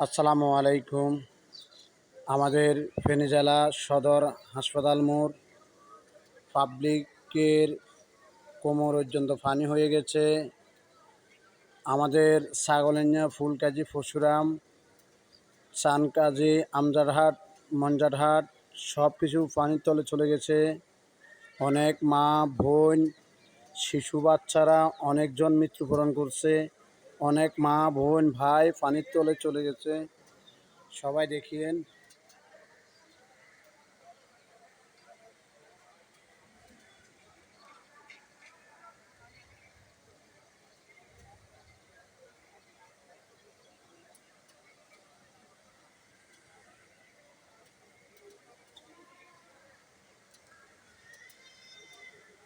আসসালামু আলাইকুম। আমাদের ফেনী জেলা সদর হাসপাতাল মোড় পাবলিকের কোমর পর্যন্ত পানি হয়ে গেছে। আমাদের ছাগলেঞ্জা, ফুলকাজি, পরশুরাম, চানকাজি, আমজারহাট, মঞ্জারহাট সব কিছু পানির তলে চলে গেছে। অনেক মা, বোন, শিশু বাচ্চারা অনেকজন মৃত্যুবরণ করছে। অনেক মা, বোন, ভাই পানির তলে চলে গেছে। সবাই দেখিয়েন।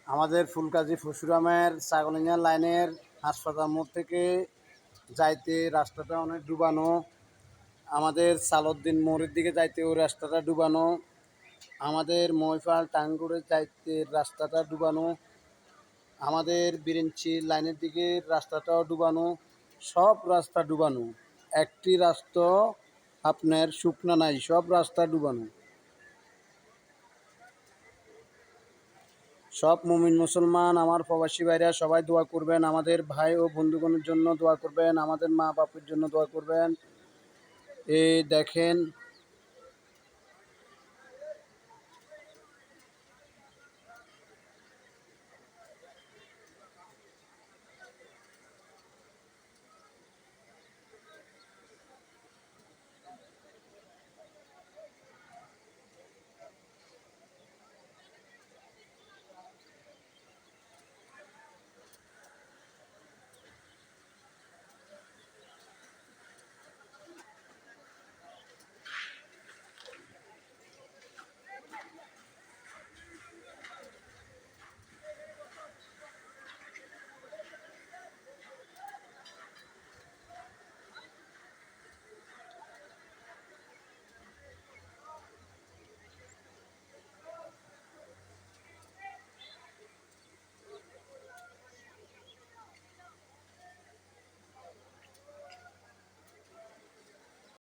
আমাদের ফুলকাজি পরশুরামের ছাগলিয়া লাইনের হাসপাতাল মোড় থেকে যাইতে রাস্তাটা অনেক ডুবানো। আমাদের সালউদ্দিন মোড়ের দিকে যাইতে ওই রাস্তাটা ডুবানো। আমাদের ময়ফাল টাঙ্গুরে যাইতে রাস্তাটা ডুবানো। আমাদের বিরিঞ্চি লাইনের দিকে রাস্তাটাও ডুবানো। সব রাস্তা ডুবানো, একটি রাস্তা আপনার শুকনা নাই, সব রাস্তা ডুবানো। সব মুমিন মুসলমান, আমার প্রবাসী ভাইরা সবাই দোয়া করবেন। আমাদের ভাই ও বন্ধুগণের জন্য দোয়া করবেন। আমাদের মা বাপের জন্য দোয়া করবেন। এই দেখেন